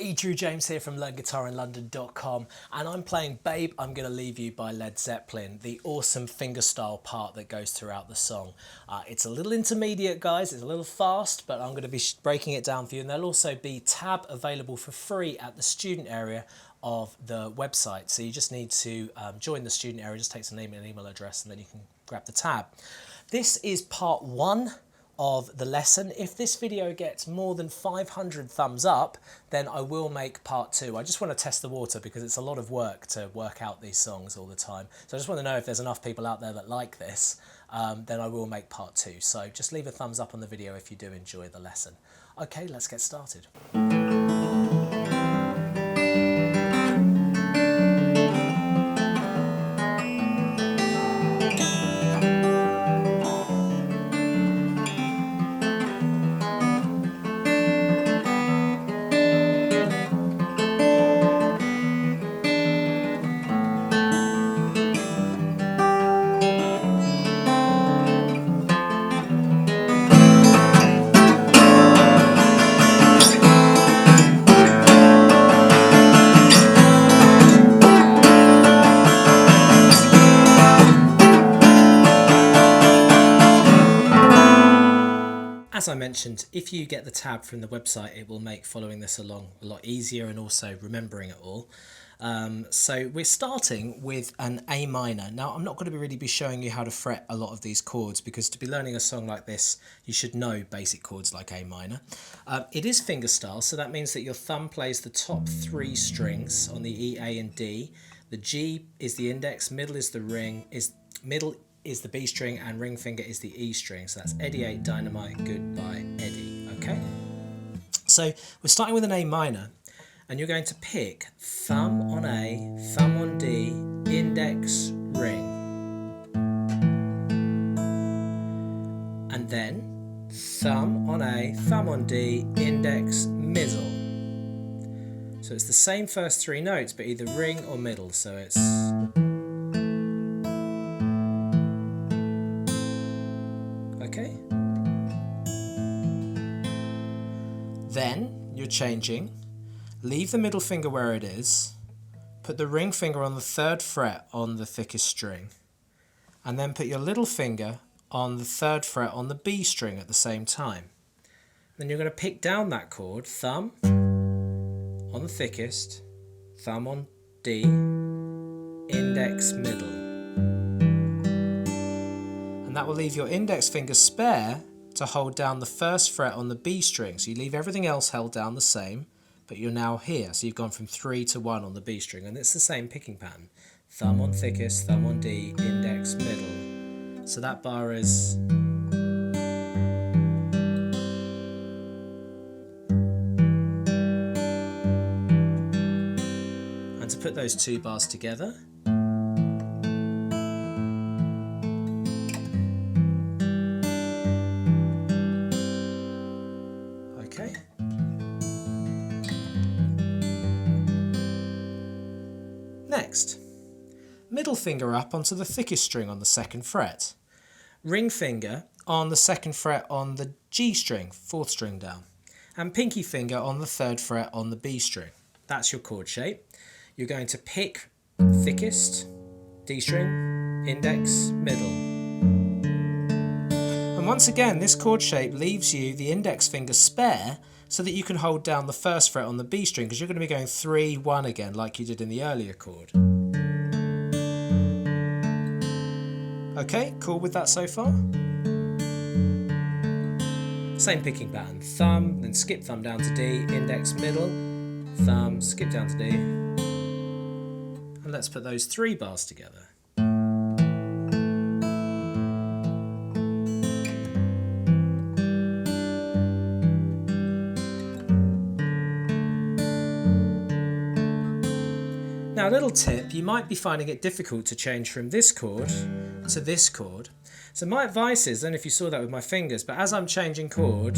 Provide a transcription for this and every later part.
Hey, Drew James here from LearnGuitarInLondon.com, and I'm playing Babe, I'm Gonna Leave You by Led Zeppelin, the awesome fingerstyle part that goes throughout the song. It's a little intermediate, guys, it's a little fast, but I'm going to be breaking it down for you, and there'll also be tab available for free at the student area of the website. So you just need to join the student area, just takes a name and an email address, and then you can grab the tab. This is part one of the lesson. If this video gets more than 500 thumbs up, then I will make part two. I just want to test the water because it's a lot of work to work out these songs all the time. So I just want to know if there's enough people out there that like this, then I will make part two. So just leave a thumbs up on the video if you do enjoy the lesson. Okay, let's get started. As I mentioned, if you get the tab from the website, it will make following this along a lot easier and also remembering it all. So we're starting with an A minor. Now, I'm not going to really be showing you how to fret a lot of these chords because to be learning a song like this, you should know basic chords like A minor. It is fingerstyle, so that means that your thumb plays the top three strings on the E, A and D. The G is the index, middle is the ring, middle is the B string, and ring finger is the E string. So that's Eddie 8, Dynamite, Goodbye, Eddie. Okay? So we're starting with an A minor, and you're going to pick thumb on A, thumb on D, index, ring. And then thumb on A, thumb on D, index, middle. So it's the same first three notes, but either ring or middle. So it's... Okay. Then you're changing. Leave the middle finger where it is. Put the ring finger on the 3rd fret on the thickest string. And then put your little finger on the 3rd fret on the B string at the same time. Then you're going to pick down that chord, thumb on the thickest, thumb on D, index, middle. And that will leave your index finger spare to hold down the 1st fret on the B string. So you leave everything else held down the same, but you're now here. So you've gone from 3 to 1 on the B string, and it's the same picking pattern. Thumb on thickest, thumb on D, index, middle. So that bar is... And to put those two bars together, okay. Next, middle finger up onto the thickest string on the 2nd fret. Ring finger on the 2nd fret on the G string, 4th string down. And pinky finger on the 3rd fret on the B string. That's your chord shape. You're going to pick thickest, D string, index, middle. And once again, this chord shape leaves you the index finger spare so that you can hold down the 1st fret on the B string because you're going to be going 3, 1 again like you did in the earlier chord. Okay, cool with that so far? Same picking pattern. Thumb, then skip thumb down to D, index, middle, thumb, skip down to D. And let's put those 3 bars together. Now, a little tip, you might be finding it difficult to change from this chord to this chord. So my advice is, I don't know if you saw that with my fingers, but as I'm changing chord,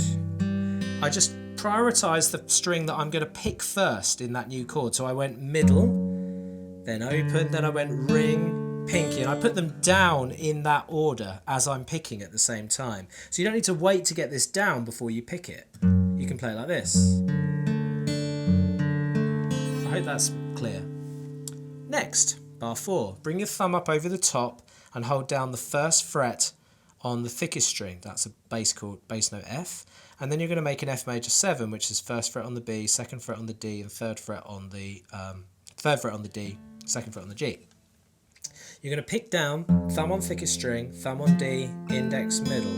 I just prioritise the string that I'm going to pick first in that new chord. So I went middle, then open, then I went ring, pinky, and I put them down in that order as I'm picking at the same time. So you don't need to wait to get this down before you pick it. You can play it like this. that's clear. Next, bar 4. Bring your thumb up over the top and hold down the first fret on the thickest string. That's a bass note F. And then you're going to make an F major 7, which is first fret on the B, second fret on the D, and third fret on the D, second fret on the G. You're going to pick down, thumb on thickest string, thumb on D, index middle.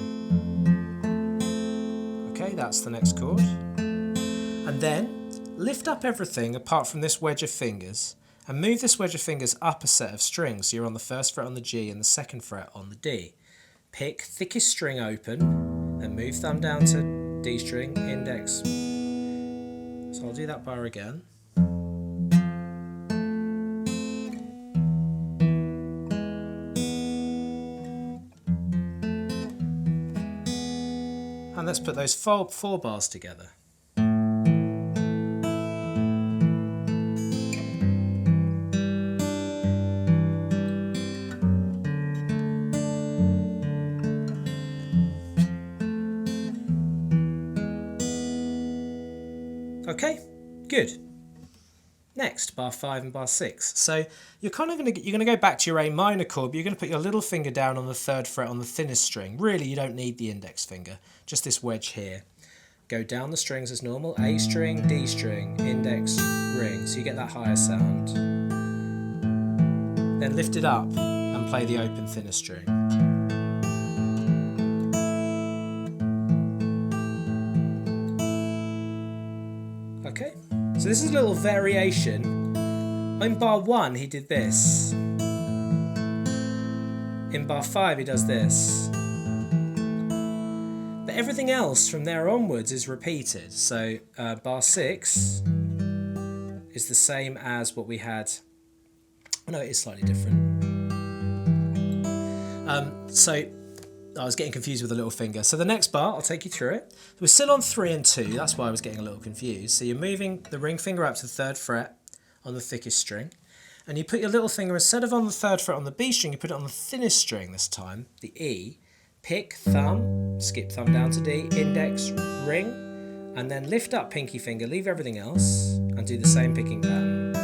Okay, that's the next chord. And then lift up everything apart from this wedge of fingers and move this wedge of fingers up a set of strings. So you're on the first fret on the G and the second fret on the D. Pick thickest string open and move thumb down to D string, index. So I'll do that bar again. And let's put those four bars together. Okay, good. Next, bar 5 and bar 6. So you're kind of going to go back to your A minor chord, but you're going to put your little finger down on the third fret on the thinnest string. Really, you don't need the index finger, just this wedge here. Go down the strings as normal, A string, D string, index, ring, so you get that higher sound. Then lift it up and play the open thinnest string. Okay, so this is a little variation. In bar 1 he did this. In bar 5 he does this. But everything else from there onwards is repeated. So bar 6 is the same as what we had. No, it is slightly different. So I was getting confused with the little finger. So the next bar, I'll take you through it. We're still on 3 and 2, that's why I was getting a little confused. So you're moving the ring finger up to the third fret on the thickest string, and you put your little finger, instead of on the third fret on the B string, you put it on the thinnest string this time, the E. Pick, thumb, skip thumb down to D, index, ring, and then lift up pinky finger, leave everything else, and do the same picking pattern.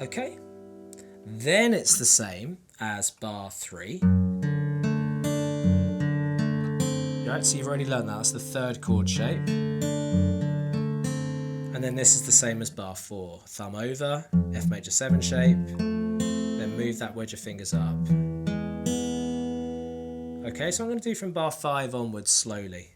Okay. Then it's the same as bar 3. Right, so you've already learned that. That's the third chord shape. And then this is the same as bar 4. Thumb over, F major 7 shape, then move that wedge of fingers up. Okay, so I'm going to do from bar 5 onwards slowly.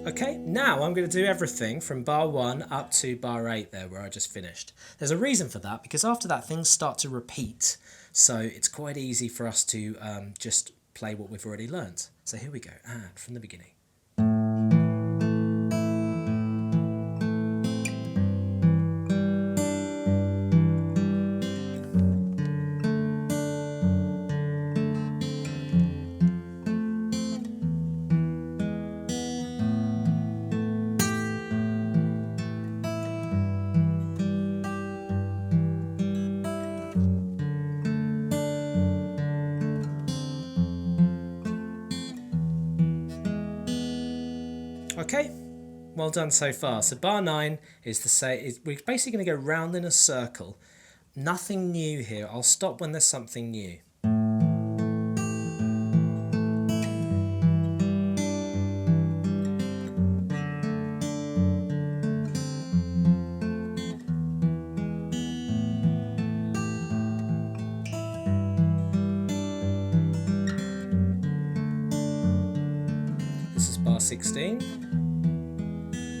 Okay, now I'm going to do everything from bar 1 up to bar 8 there where I just finished. There's a reason for that, because after that things start to repeat, so it's quite easy for us to just play what we've already learnt. So here we go, and from the beginning. Okay, well done so far. So bar 9 is the same. We're basically going to go round in a circle. Nothing new here. I'll stop when there's something new. This is bar 16.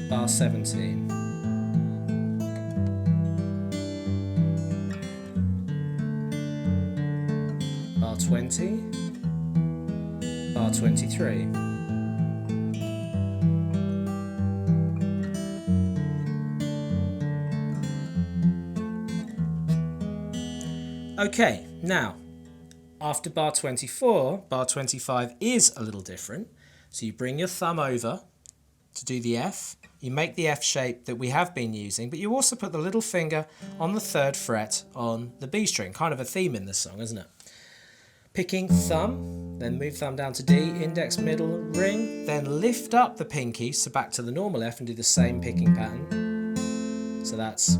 Bar 17. Bar 20. Bar 23. Okay, now after bar 24, bar 25 is a little different. So you bring your thumb over to do the F. You make the F shape that we have been using, but you also put the little finger on the 3rd fret on the B string. Kind of a theme in this song, isn't it? Picking thumb, then move thumb down to D, index, middle, ring, then lift up the pinky, so back to the normal F and do the same picking pattern. So that's...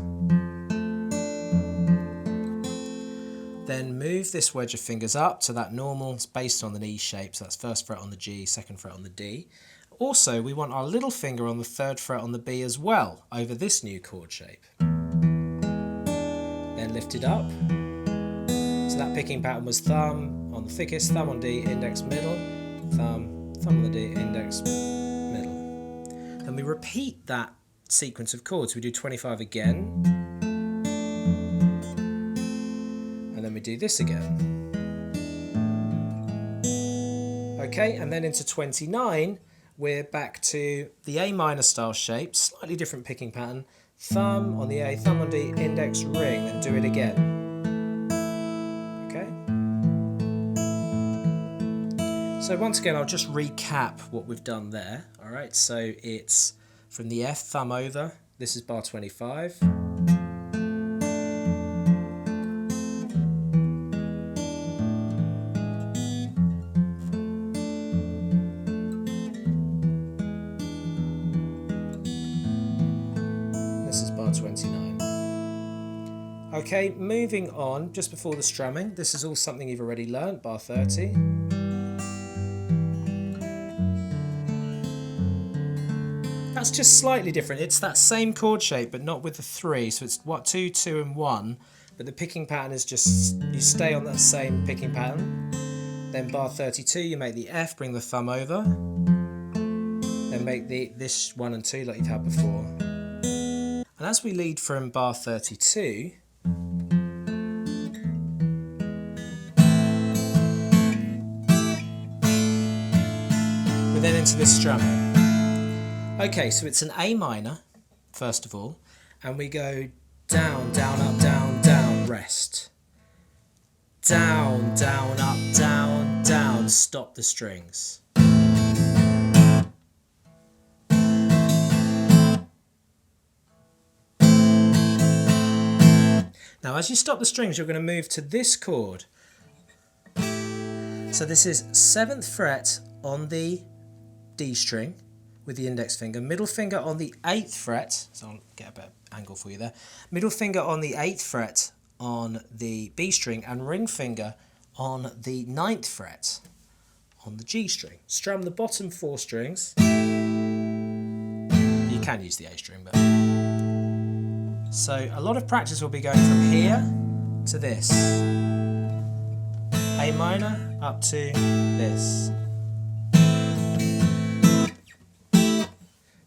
Then move this wedge of fingers up to that normal, it's based on the E shape, so that's 1st fret on the G, 2nd fret on the D. Also, we want our little finger on the 3rd fret on the B as well, over this new chord shape. Then lift it up. So that picking pattern was thumb on the thickest, thumb on D, index, middle, thumb, thumb on the D, index, middle. Then we repeat that sequence of chords. We do 25 again. And then we do this again. Okay, and then into 29, we're back to the A minor style shape, slightly different picking pattern. Thumb on the A, thumb on D, index, ring, and do it again. Okay? So once again, I'll just recap what we've done there. All right, so it's from the F, thumb over. This is bar 25. This is bar 29. Okay, moving on, just before the strumming, this is all something you've already learnt, bar 30. That's just slightly different. It's that same chord shape, but not with the 3. So it's what, 2, 2, and 1. But the picking pattern is just, you stay on that same picking pattern. Then bar 32, you make the F, bring the thumb over. Then make this 1 and 2 like you've had before. And as we lead from bar 32, we're then into this strumming. Okay, so it's an A minor, first of all, and we go down, down, up, down, down, rest. Down, down, up, down, down, stop the strings. Now, as you stop the strings, you're going to move to this chord. So this is 7th fret on the D string with the index finger, middle finger on the 8th fret, so I'll get a better angle for you there, middle finger on the 8th fret on the B string, and ring finger on the 9th fret on the G string. Strum the bottom 4 strings. You can use the A string, but... So a lot of practice will be going from here to this. A minor up to this.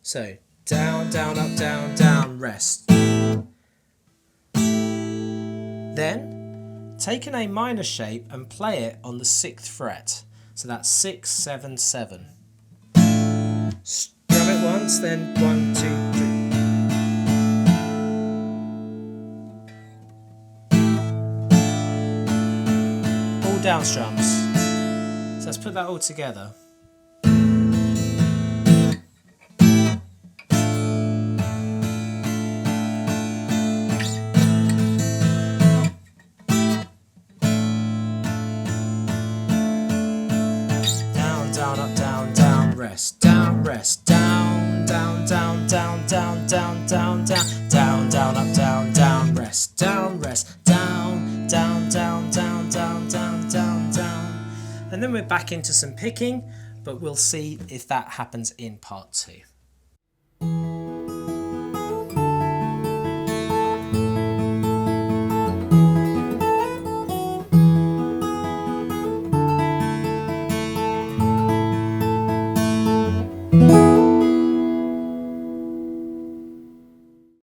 So down, down, up, down, down, rest. Then take an A minor shape and play it on the 6th fret. So that's 6, 7, 7. Strum it once, then 1, 2, 3. Down strums. So let's put that all together. Down, down, up, down, down, rest, down, rest, down, down, down, down, down, down, down, down, down, down, up, down, down, rest, down, rest, down, down, down, down, down, down, down, down. And then we're back into some picking, but we'll see if that happens in part 2.